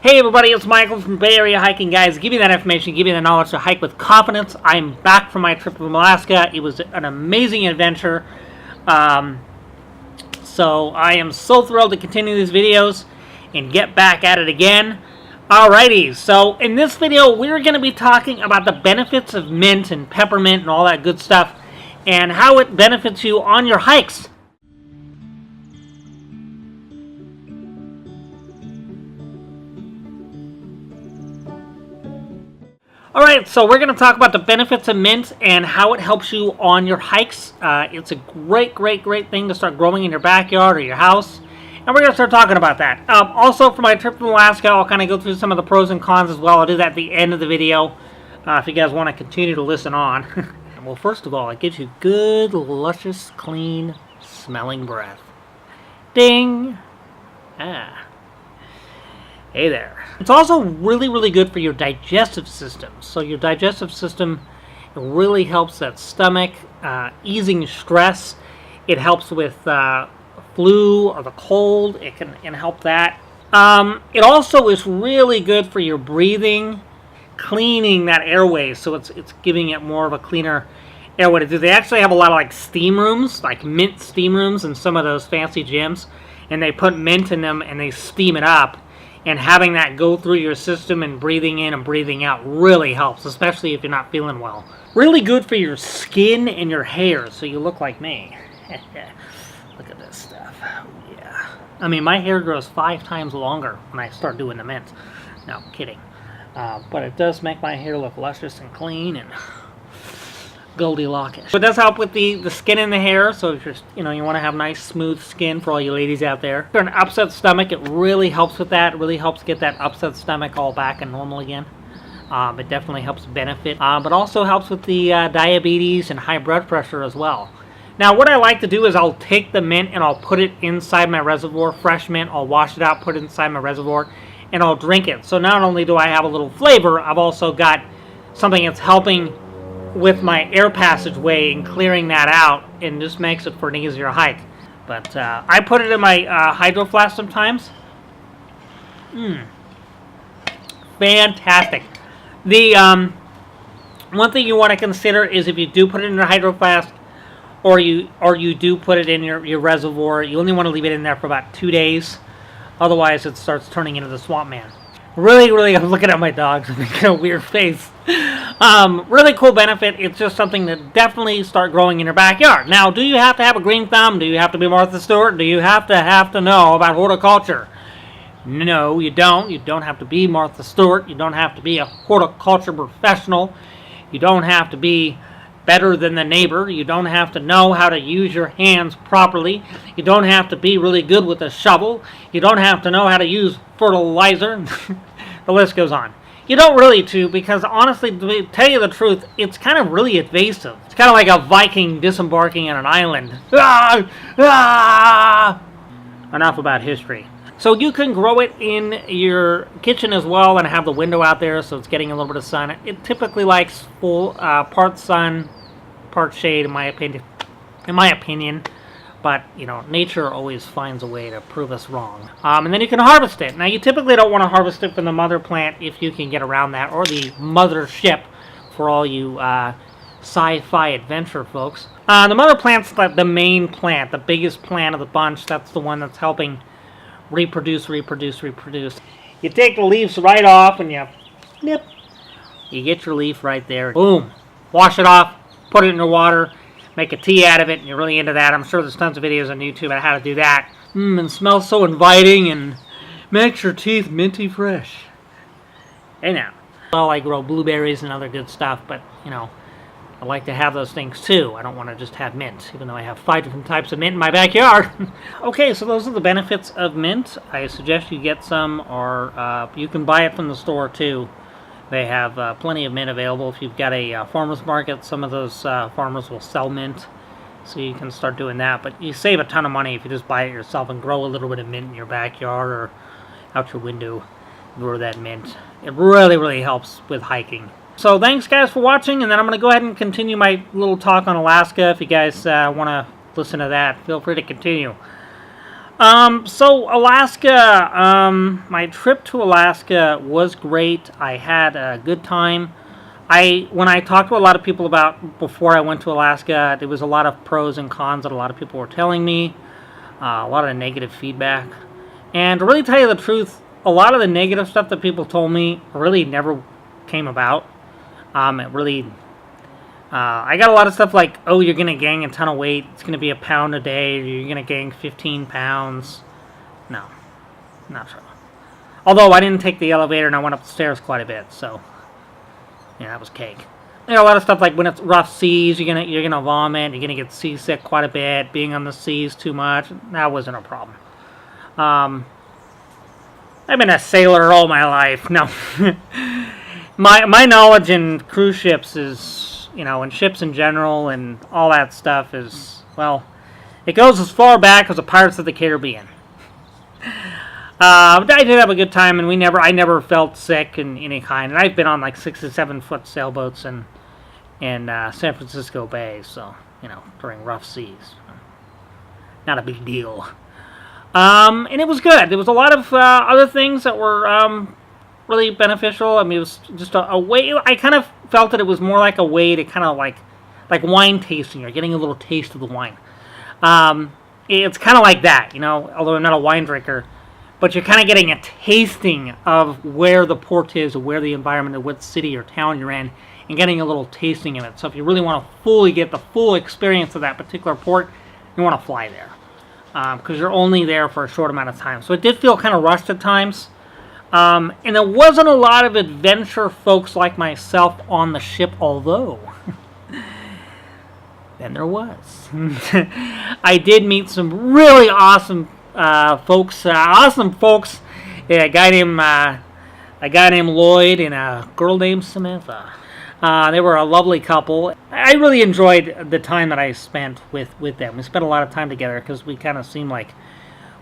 Hey everybody, it's Michael from Bay Area Hiking Guys. Give you that information, give you the knowledge to hike with confidence. I'm back from my trip from Alaska. It was an amazing adventure. So I am so thrilled to continue these videos and get back at it again. Alrighty, so in this video we're going to be talking about the benefits of mint and peppermint and all that good stuff and how it benefits you on your hikes. Alright, so we're going to talk about the benefits of mint and how it helps you on your hikes. It's a great thing to start growing in your backyard or your house. And we're going to start talking about that. Also, for my trip to Alaska, I'll kind of go through some of the pros and cons as well. I'll do that at the end of the video if you guys want to continue to listen on. Well, first of all, it gives you good, luscious, clean smelling breath. Ding! Ah. Hey there. It's also really good for your digestive system. So your digestive system really helps that stomach, easing stress. It helps with flu or the cold. It can help that. It also is really good for your breathing, cleaning that airway. So it's giving it more of a cleaner airway to do. They actually have a lot of like steam rooms, like mint steam rooms in some of those fancy gyms. And they put mint in them and they steam it up. And having that go through your system and breathing in and breathing out really helps, especially if you're not feeling well. Really good for your skin and your hair, so you look like me. Look at this stuff. Yeah. I mean, my hair grows 5 times longer when I start doing the mint. No, I'm kidding. But it does make my hair look luscious and clean and Goldilockish. So it does help with the skin and the hair, so if you're, you want to have nice smooth skin for all you ladies out there. For an upset stomach, it really helps with that. It really helps get that upset stomach all back and normal again. It definitely helps benefit, but also helps with the diabetes and high blood pressure as well. Now what I like to do is I'll take the mint and I'll put it inside my reservoir, fresh mint. I'll wash it out, put it inside my reservoir, and I'll drink it. So not only do I have a little flavor, I've also got something that's helping with my air passageway and clearing that out, and just makes it for an easier hike. But I put it in my hydro flask sometimes. Fantastic. The one thing you want to consider is if you do put it in your hydro flask, or you do put it in your reservoir, you only want to leave it in there for about 2 days. Otherwise, it starts turning into the swamp man. Really, I'm looking at my dogs and making a weird face. Really cool benefit. It's just something to definitely start growing in your backyard. Now, do you have to have a green thumb? Do you have to be Martha Stewart? Do you have to know about horticulture? No, you don't. You don't have to be Martha Stewart. You don't have to be a horticulture professional. You don't have to be better than the neighbor. You don't have to know how to use your hands properly. You don't have to be really good with a shovel. You don't have to know how to use fertilizer. The list goes on. You don't really because honestly, to tell you the truth, it's kind of really invasive. It's kind of like a Viking disembarking on an island. Enough about history. So you can grow it in your kitchen as well and have the window out there so it's getting a little bit of sun. It typically likes full part sun, part shade in my opinion. But, nature always finds a way to prove us wrong. And then you can harvest it. Now, you typically don't want to harvest it from the mother plant if you can get around that, or the mother ship for all you sci-fi adventure folks. The mother plant's the main plant, the biggest plant of the bunch. That's the one that's helping reproduce. You take the leaves right off and you snip. You get your leaf right there. Boom. Wash it off. Put it in the water. Make a tea out of it, and you're really into that. I'm sure there's tons of videos on YouTube about how to do that. And smells so inviting and makes your teeth minty fresh. Hey now. Well, I grow blueberries and other good stuff, but, I like to have those things too. I don't want to just have mint, even though I have 5 different types of mint in my backyard. Okay, so those are the benefits of mint. I suggest you get some, or you can buy it from the store too. They have plenty of mint available. If you've got a farmer's market, some of those farmers will sell mint, so you can start doing that. But you save a ton of money if you just buy it yourself and grow a little bit of mint in your backyard or out your window. Grow that mint. It really helps with hiking. So thanks guys for watching, and then I'm going to go ahead and continue my little talk on Alaska. If you guys want to listen to that, feel free to continue. So Alaska, my trip to Alaska was great. I had a good time. When I talked to a lot of people about before I went to Alaska, there was a lot of pros and cons that a lot of people were telling me, a lot of negative feedback. And to really tell you the truth, a lot of the negative stuff that people told me really never came about. It really, I got a lot of stuff like, oh, you're going to gain a ton of weight. It's going to be a pound a day. Or you're going to gain 15 pounds. No, not true. Although I didn't take the elevator and I went up the stairs quite a bit, so yeah, that was cake. There are a lot of stuff like when it's rough seas, you're gonna vomit. You're gonna get seasick quite a bit. Being on the seas too much, that wasn't a problem. I've been a sailor all my life. No, my knowledge in cruise ships is, and ships in general and all that stuff is, well, it goes as far back as the Pirates of the Caribbean. But I did have a good time, and I never felt sick in any kind. And I've been on like 6 to 7 foot sailboats in San Francisco Bay, so during rough seas, not a big deal. And it was good. There was a lot of other things that were really beneficial. I mean, it was just a way. I kind of felt that it was more like a way to kind of like wine tasting. You're getting a little taste of the wine. It's kind of like that, although I'm not a wine drinker. But you're kind of getting a tasting of where the port is, or where the environment, or what city or town you're in, and getting a little tasting of it. So if you really want to fully get the full experience of that particular port, you want to fly there. Because you're only there for a short amount of time. So it did feel kind of rushed at times. And there wasn't a lot of adventure folks like myself on the ship, although then there was. I did meet some really awesome folks. Yeah, a guy named Lloyd and a girl named Samantha. They were a lovely couple. I really enjoyed the time that I spent with them. We spent a lot of time together because we kind of seemed like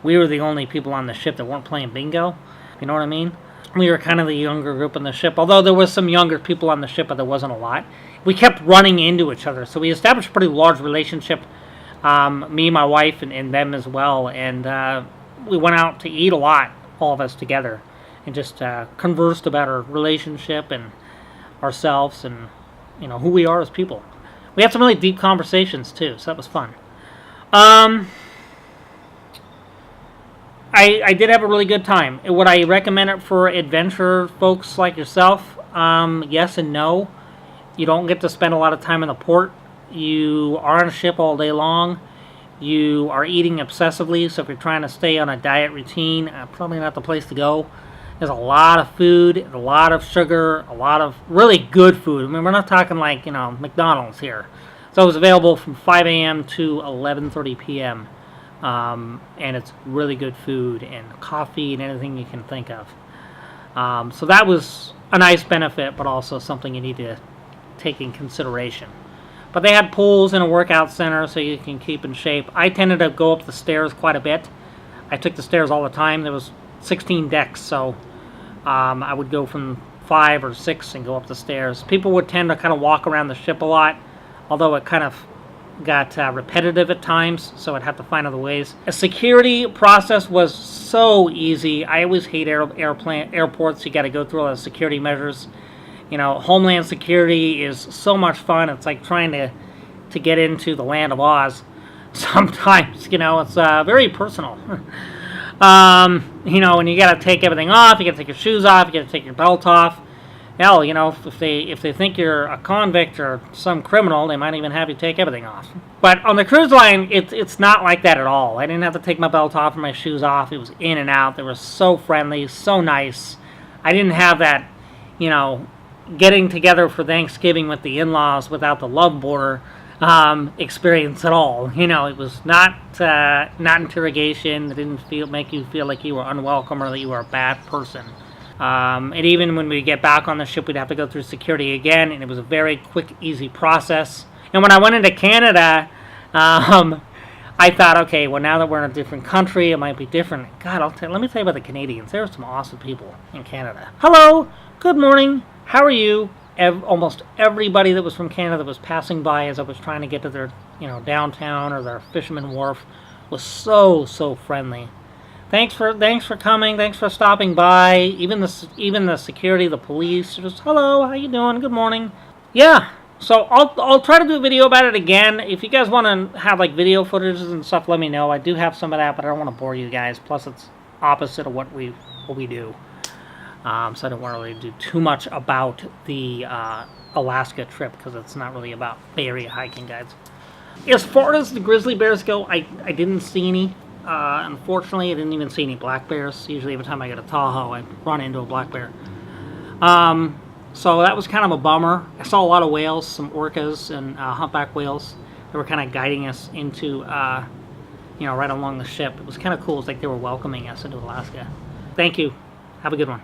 we were the only people on the ship that weren't playing bingo. You know what I mean? We were kind of the younger group on the ship, although there was some younger people on the ship, but there wasn't a lot. We kept running into each other, so we established a pretty large relationship. Me, my wife, and them as well, and we went out to eat a lot, all of us together, and just conversed about our relationship and ourselves and who we are as people. We had some really deep conversations too, so that was fun. I did have a really good time. Would I recommend it for adventure folks like yourself? Yes and no. You don't get to spend a lot of time in the port. You are on a ship all day long. You are eating obsessively, so if you're trying to stay on a diet routine, probably not the place to go. There's a lot of food, a lot of sugar, a lot of really good food. I mean, we're not talking like, McDonald's here. So it was available from 5 a.m. to 11:30 p.m. And it's really good food and coffee and anything you can think of. So that was a nice benefit, but also something you need to take in consideration. But they had pools and a workout center so you can keep in shape. I tended to go up the stairs quite a bit. I took the stairs all the time. There was 16 decks, so I would go from 5 or 6 and go up the stairs. People would tend to kind of walk around the ship a lot, although it kind of got repetitive at times, so I'd have to find other ways. The security process was so easy. I always hate airports. You got to go through all the security measures. Homeland Security is so much fun. It's like trying to get into the land of Oz. Sometimes, it's very personal. And you got to take everything off. You got to take your shoes off. You got to take your belt off. Hell, if they think you're a convict or some criminal, they might even have you take everything off. But on the cruise line, it's not like that at all. I didn't have to take my belt off or my shoes off. It was in and out. They were so friendly, so nice. I didn't have that, getting together for Thanksgiving with the in-laws without the love border experience at all. It was not interrogation. It didn't make you feel like you were unwelcome or that you were a bad person. And even when we get back on the ship, we'd have to go through security again, and it was a very quick, easy process. And when I went into Canada, I thought, okay, well, now that we're in a different country, it might be different. God, let me tell you about the Canadians. There are some awesome people in Canada. Hello, good morning, how are you? Almost everybody that was from Canada that was passing by as I was trying to get to their, downtown or their Fisherman Wharf was so friendly. Thanks for coming. Thanks for stopping by. Even the security, the police, just hello, how you doing? Good morning. Yeah. So I'll try to do a video about it again. If you guys want to have like video footages and stuff, let me know. I do have some of that, but I don't want to bore you guys. Plus, it's opposite of what we do. So I don't want to really do too much about the Alaska trip because it's not really about Bay Area hiking guides. As far as the grizzly bears go, I didn't see any. Unfortunately, I didn't even see any black bears. Usually every time I go to Tahoe, I run into a black bear. So that was kind of a bummer. I saw a lot of whales, some orcas and humpback whales. They were kind of guiding us into, right along the ship. It was kind of cool. It was like they were welcoming us into Alaska. Thank you. Have a good one.